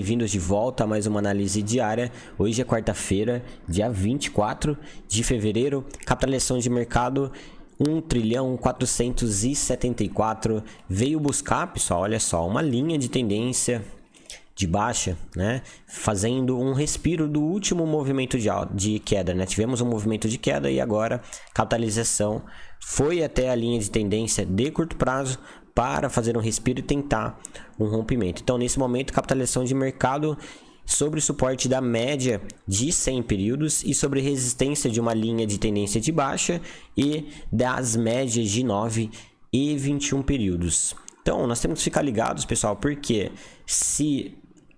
bem-vindos de volta a mais uma análise diária. Hoje é quarta-feira, dia 24 de fevereiro, capitalização de mercado 1.474 veio buscar, pessoal, olha só, uma linha de tendência de baixa, né? Fazendo um respiro do último movimento de queda, né? Tivemos um movimento de queda e agora capitalização foi até a linha de tendência de curto prazo para fazer um respiro e tentar um rompimento. Então, nesse momento, capitalização de mercado sobre suporte da média de 100 períodos e sobre resistência de uma linha de tendência de baixa e das médias de 9 e 21 períodos. Então, nós temos que ficar ligados, pessoal, porque se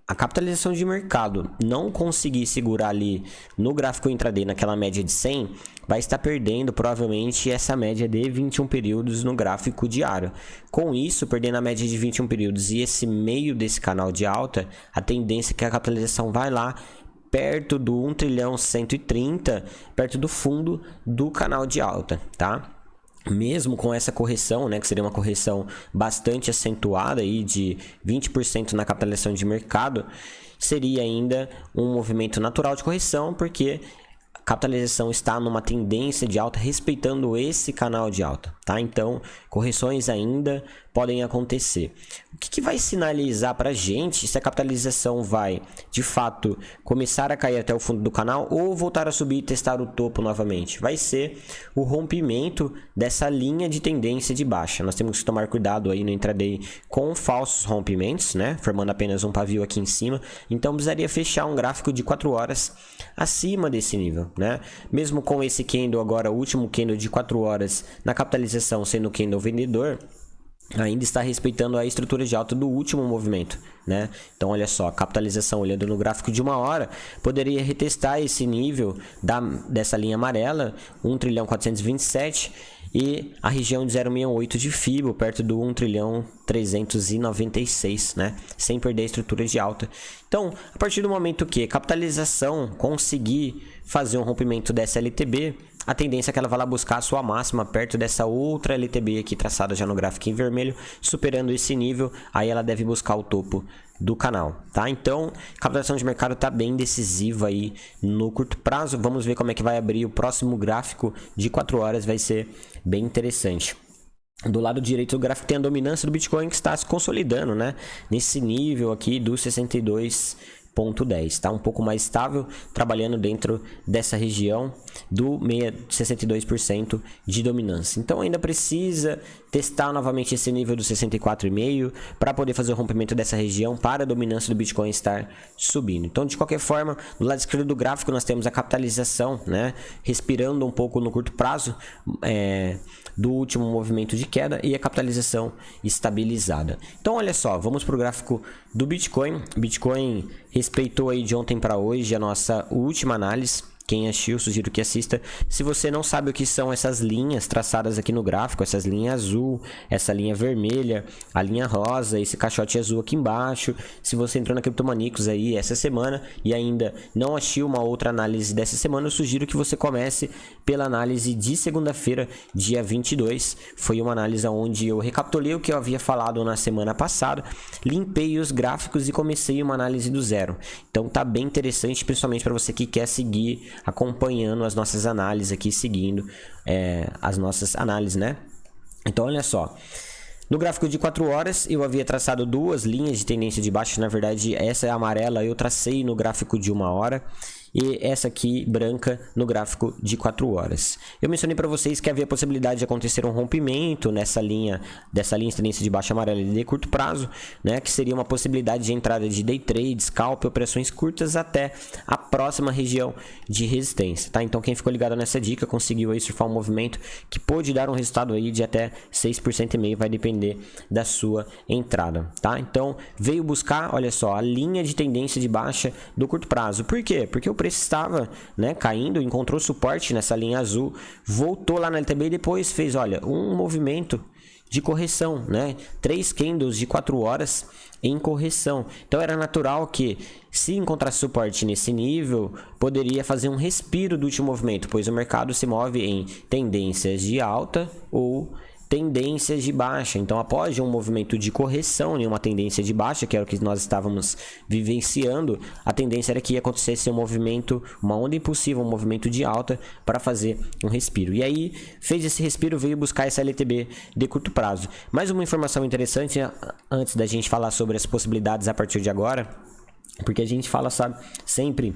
a capitalização de mercado não conseguir segurar ali no gráfico intraday, naquela média de 100, vai estar perdendo provavelmente essa média de 21 períodos no gráfico diário. Com isso, perdendo a média de 21 períodos e esse meio desse canal de alta, a tendência é que a capitalização vai lá perto do 1.130.000.000, perto do fundo do canal de alta, tá? Mesmo com essa correção, né, que seria uma correção bastante acentuada aí de 20% na capitalização de mercado, seria ainda um movimento natural de correção, porque a capitalização está numa tendência de alta respeitando esse canal de alta, tá? Então, correções ainda podem acontecer. O que vai sinalizar para a gente se a capitalização vai, de fato, começar a cair até o fundo do canal ou voltar a subir e testar o topo novamente? Vai ser o rompimento dessa linha de tendência de baixa. Nós temos que tomar cuidado aí no intraday com falsos rompimentos, né? Formando apenas um pavio aqui em cima. Então, precisaria fechar um gráfico de 4 horas acima desse nível, né? Mesmo com esse candle agora, o último candle de 4 horas na capitalização sendo candle vendedor, ainda está respeitando a estrutura de alta do último movimento, né? Então, olha só, a capitalização olhando no gráfico de 1 hora poderia retestar esse nível dessa linha amarela, 1.427.000.000, e a região de 0,68 de FIBO, perto do 1.396.000.000, né? Sem perder a estrutura de alta. Então, a partir do momento que a capitalização conseguir fazer um rompimento dessa LTB, a tendência é que ela vá lá buscar a sua máxima perto dessa outra LTB aqui traçada já no gráfico em vermelho, superando esse nível, aí ela deve buscar o topo do canal, tá? Então, a capitalização de mercado está bem decisiva aí no curto prazo. Vamos ver como é que vai abrir o próximo gráfico de 4 horas, vai ser bem interessante. Do lado direito do gráfico tem a dominância do Bitcoin que está se consolidando, né? Nesse nível aqui do 62,10, tá? Um pouco mais estável, trabalhando dentro dessa região do 62% de dominância. Então ainda precisa testar novamente esse nível do 64,5 para poder fazer o rompimento dessa região para a dominância do Bitcoin estar subindo. Então, de qualquer forma, do lado esquerdo do gráfico nós temos a capitalização, né, respirando um pouco no curto prazo do último movimento de queda e a capitalização estabilizada. Então, olha só, vamos para o gráfico do Bitcoin. Bitcoin respeitou aí de ontem para hoje a nossa última análise. Quem assistiu, sugiro que assista. Se você não sabe o que são essas linhas traçadas aqui no gráfico, essas linhas azul, essa linha vermelha, a linha rosa, esse caixote azul aqui embaixo, se você entrou na Criptomaníacos aí essa semana e ainda não assistiu uma outra análise dessa semana, eu sugiro que você comece pela análise de segunda-feira, dia 22. Foi uma análise onde eu recapitulei o que eu havia falado na semana passada, limpei os gráficos e comecei uma análise do zero. Então tá bem interessante, principalmente para você que quer seguir acompanhando as nossas análises aqui, seguindo as nossas análises, né? Então, olha só. No gráfico de 4 horas, eu havia traçado duas linhas de tendência de baixa. Na verdade, essa é a amarela, eu tracei no gráfico de 1 hora. E essa aqui, branca, no gráfico de 4 horas. Eu mencionei para vocês que havia possibilidade de acontecer um rompimento dessa linha de tendência de baixa amarela de curto prazo, né? Que seria uma possibilidade de entrada de day trade, scalp, operações curtas até a próxima região de resistência, tá? Então, quem ficou ligado nessa dica conseguiu aí surfar um movimento que pode dar um resultado aí de até 6,5%, vai depender da sua entrada, tá? Então, veio buscar, olha só, a linha de tendência de baixa do curto prazo. Por quê? Porque o preço estava, né, caindo, encontrou suporte nessa linha azul, voltou lá na LTB e depois fez, olha, um movimento de correção, né? 3 candles de 4 horas em correção. Então era natural que, se encontrasse suporte nesse nível, poderia fazer um respiro do último movimento, pois o mercado se move em tendências de alta ou tendências de baixa. Então, após um movimento de correção em uma tendência de baixa, que era o que nós estávamos vivenciando, a tendência era que ia acontecer um movimento, uma onda impulsiva, um movimento de alta para fazer um respiro. E aí, fez esse respiro, veio buscar essa LTB de curto prazo. Mais uma informação interessante, antes da gente falar sobre as possibilidades a partir de agora, porque a gente fala, sabe, sempre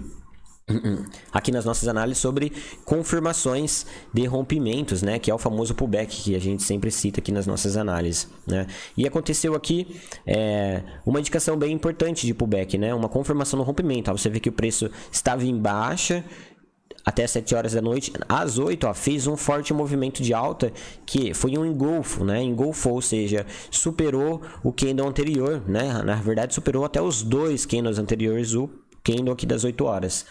aqui nas nossas análises sobre confirmações de rompimentos, né, que é o famoso pullback que a gente sempre cita aqui nas nossas análises, né? E aconteceu aqui uma indicação bem importante de pullback, né, uma confirmação no rompimento. Ó, você vê que o preço estava em baixa até 7 horas da noite, às 8, ó, fez um forte movimento de alta, que foi um engolfo, né? Engolfou, ou seja, superou o candle anterior, né? Na verdade, superou até os dois candles anteriores, o candle aqui das 8 horas.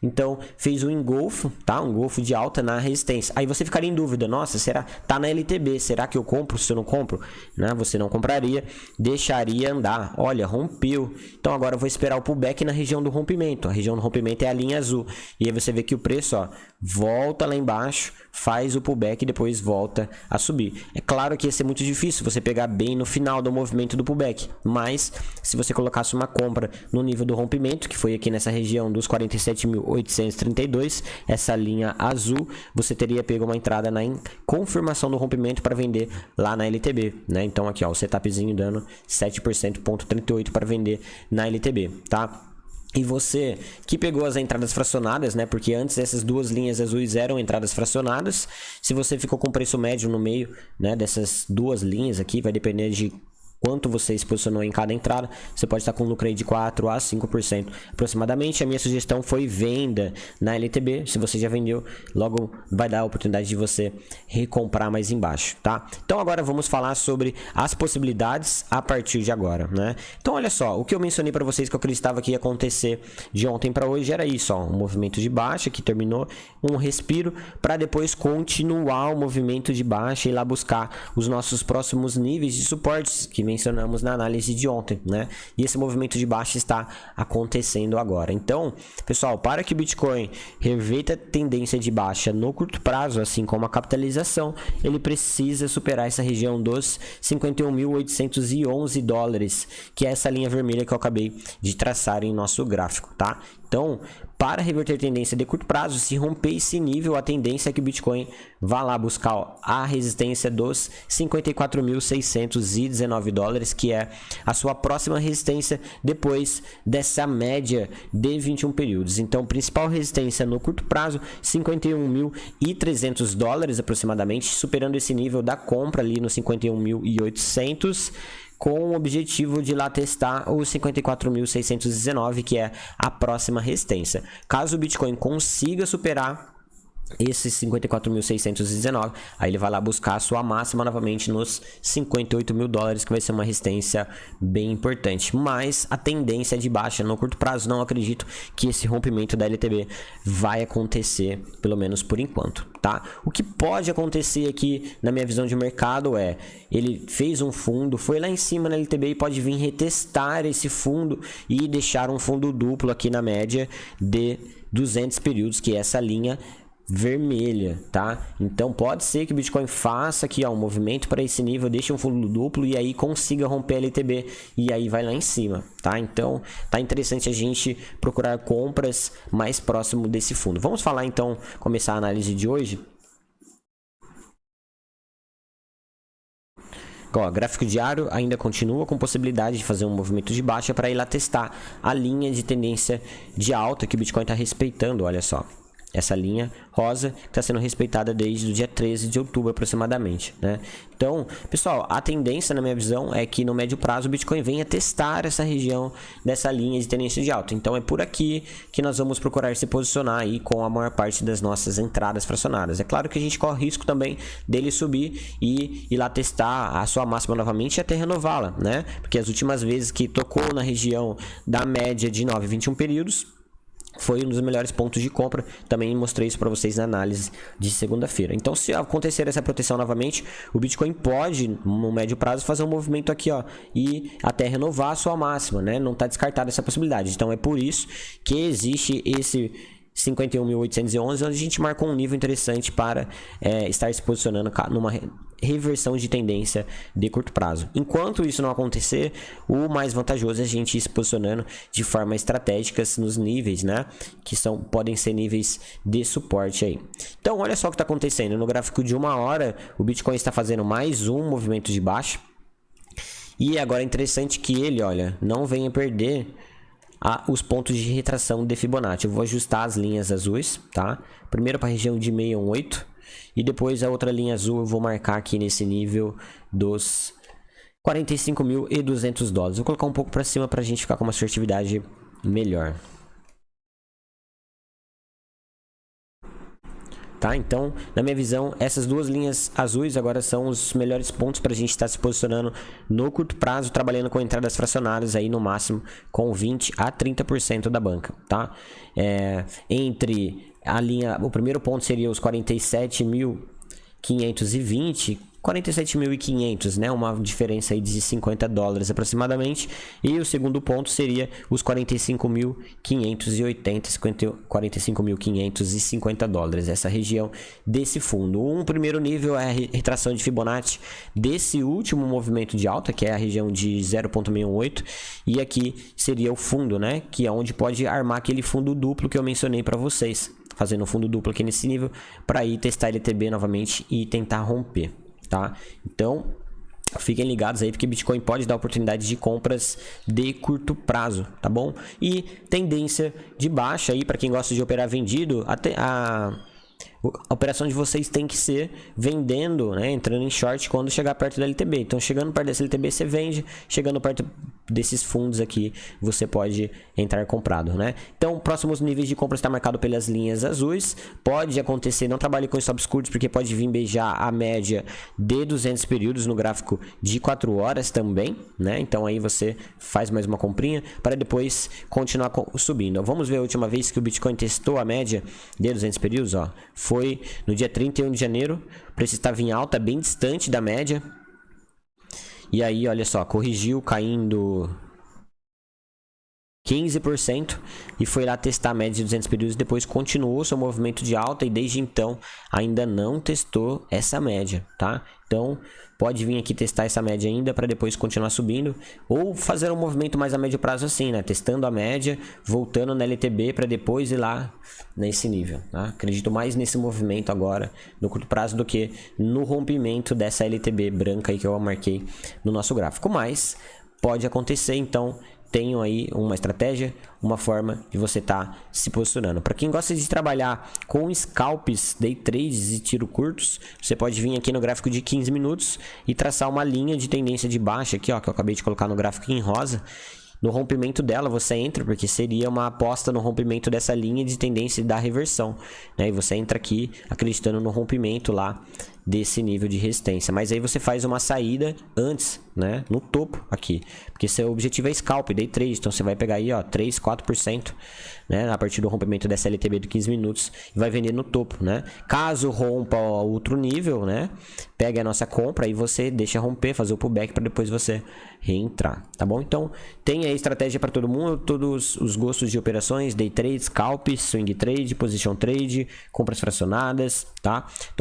Então, fez um engolfo, tá? Um engolfo de alta na resistência. Aí você ficaria em dúvida, nossa, será? Tá na LTB, será que eu compro? Se eu não compro, né? Você não compraria, deixaria andar. Olha, rompeu. Então, agora eu vou esperar o pullback na região do rompimento. A região do rompimento é a linha azul. E aí você vê que o preço, ó, volta lá embaixo, faz o pullback e depois volta a subir. É claro que ia ser muito difícil você pegar bem no final do movimento do pullback, mas se você colocasse uma compra no nível do rompimento, que foi aqui nessa região dos 47.832, essa linha azul, você teria pego uma entrada na confirmação do rompimento para vender lá na LTB, né? Então aqui, ó, o setupzinho dando 7%,38 para vender na LTB, tá? E você que pegou as entradas fracionadas, né? Porque antes essas duas linhas azuis eram entradas fracionadas. Se você ficou com preço médio no meio, né, dessas duas linhas aqui, vai depender de quanto você se posicionou em cada entrada, você pode estar com lucro aí de 4 a 5% aproximadamente. A minha sugestão foi venda na LTB. Se você já vendeu, logo vai dar a oportunidade de você recomprar mais embaixo, tá? Então agora vamos falar sobre as possibilidades a partir de agora, né? Então olha só, o que eu mencionei para vocês que eu acreditava que ia acontecer de ontem para hoje era isso, ó, um movimento de baixa que terminou, um respiro para depois continuar o movimento de baixa e ir lá buscar os nossos próximos níveis de suportes que mencionamos na análise de ontem, né? E esse movimento de baixa está acontecendo agora. Então, pessoal, para que o Bitcoin reverta a tendência de baixa no curto prazo, assim como a capitalização, ele precisa superar essa região dos 51.811 dólares, que é essa linha vermelha que eu acabei de traçar em nosso gráfico, tá? Então, para reverter tendência de curto prazo, se romper esse nível, a tendência é que o Bitcoin vá lá buscar, ó, a resistência dos 54.619 dólares, que é a sua próxima resistência depois dessa média de 21 períodos. Então, principal resistência no curto prazo, 51.300 dólares aproximadamente, superando esse nível da compra ali no 51.800, com o objetivo de lá testar os 54.619, que é a próxima resistência. Caso o Bitcoin consiga superar esses 54.619, aí ele vai lá buscar a sua máxima novamente nos 58 mil dólares, que vai ser uma resistência bem importante. Mas a tendência é de baixa no curto prazo. Não acredito que esse rompimento da LTB vai acontecer, pelo menos por enquanto, tá? O que pode acontecer aqui, na minha visão de mercado, é ele fez um fundo, foi lá em cima na LTB e pode vir retestar esse fundo e deixar um fundo duplo aqui na média de 200 períodos, que é essa linha vermelha, tá? Então pode ser que o Bitcoin faça aqui, ó, um movimento para esse nível, deixe um fundo duplo e aí consiga romper a LTB e aí vai lá em cima, tá? Então tá interessante a gente procurar compras mais próximo desse fundo. Vamos falar então, começar a análise de hoje. Ó, gráfico diário ainda continua com possibilidade de fazer um movimento de baixa para ir lá testar a linha de tendência de alta que o Bitcoin está respeitando, olha só. Essa linha rosa que está sendo respeitada desde o dia 13 de outubro aproximadamente, né? Então, pessoal, a tendência na minha visão é que no médio prazo o Bitcoin venha testar essa região dessa linha de tendência de alta. Então é por aqui que nós vamos procurar se posicionar aí com a maior parte das nossas entradas fracionadas. É claro que a gente corre risco também dele subir e ir lá testar a sua máxima novamente e até renová-la, né? Porque as últimas vezes que tocou na região da média de 9,21 períodos, foi um dos melhores pontos de compra. Também mostrei isso para vocês na análise de segunda-feira. Então, se acontecer essa proteção novamente, o Bitcoin pode, no médio prazo, fazer um movimento aqui, ó, e até renovar a sua máxima, né? Não está descartada essa possibilidade. Então, é por isso que existe esse 51.811, onde a gente marcou um nível interessante para estar se posicionando numa reversão de tendência de curto prazo. Enquanto isso não acontecer, o mais vantajoso é a gente ir se posicionando de forma estratégica nos níveis, né, que podem ser níveis de suporte aí. Então, olha só o que está acontecendo. No gráfico de 1 hora, o Bitcoin está fazendo mais um movimento de baixa. E agora é interessante que ele, olha, não venha perder os pontos de retração de Fibonacci. Eu vou ajustar as linhas azuis, tá? Primeiro para a região de 618 e depois a outra linha azul eu vou marcar aqui nesse nível dos 45.200 dólares. Vou colocar um pouco para cima para a gente ficar com uma assertividade melhor. Tá? Então, na minha visão, essas duas linhas azuis agora são os melhores pontos para a gente estar se posicionando no curto prazo, trabalhando com entradas fracionárias aí no máximo com 20 a 30% da banca, tá? Entre a linha, o primeiro ponto seria os 47.520, 47.500, né? Uma diferença aí de 50 dólares aproximadamente. E o segundo ponto seria os 45.580, 45.550 dólares, essa região desse fundo. Um primeiro nível é a retração de Fibonacci desse último movimento de alta, que é a região de 0.68, e aqui seria o fundo, né? Que é onde pode armar aquele fundo duplo que eu mencionei para vocês, fazendo um fundo duplo aqui nesse nível para ir testar LTB novamente e tentar romper. Tá? Então, fiquem ligados aí, porque Bitcoin pode dar oportunidade de compras de curto prazo, tá bom? E tendência de baixa aí, para quem gosta de operar vendido, a operação de vocês tem que ser vendendo, né? Entrando em short quando chegar perto da LTB. Então, chegando perto dessa LTB, você vende. Chegando perto desses fundos aqui, você pode entrar comprado, né? Então, próximos níveis de compra está marcado pelas linhas azuis. Pode acontecer, não trabalhe com stops curtos, porque pode vir beijar a média de 200 períodos no gráfico de 4 horas também, né? Então, aí você faz mais uma comprinha para depois continuar subindo. Vamos ver a última vez que o Bitcoin testou a média de 200 períodos, ó. Foi no dia 31 de janeiro, o preço estava em alta, bem distante da média. E aí, olha só, corrigiu caindo 15% e foi lá testar a média de 200 períodos. Depois continuou seu movimento de alta e desde então ainda não testou essa média, tá? Então, pode vir aqui testar essa média ainda para depois continuar subindo, ou fazer um movimento mais a médio prazo assim, né? Testando a média, voltando na LTB para depois ir lá nesse nível, tá? Acredito mais nesse movimento agora no curto prazo do que no rompimento dessa LTB branca aí que eu marquei no nosso gráfico, mas pode acontecer, então tenham aí uma estratégia, uma forma de você estar se posicionando. Para quem gosta de trabalhar com scalps, day trades e tiro curtos, você pode vir aqui no gráfico de 15 minutos e traçar uma linha de tendência de baixa aqui, ó, que eu acabei de colocar no gráfico em rosa. No rompimento dela você entra, porque seria uma aposta no rompimento dessa linha de tendência da reversão, né? E você entra aqui acreditando no rompimento lá desse nível de resistência, mas aí você faz uma saída antes, né, no topo aqui, porque seu objetivo é scalp, day trade, então você vai pegar aí, ó, 3, 4%, né, a partir do rompimento dessa LTB de 15 minutos e vai vender no topo, né? Caso rompa outro nível, né, pega a nossa compra e você deixa romper, fazer o pullback para depois você reentrar, tá bom? Então, tem aí estratégia para todo mundo, todos os gostos de operações, day trade, scalp, swing trade, position trade, compras fracionadas, tá?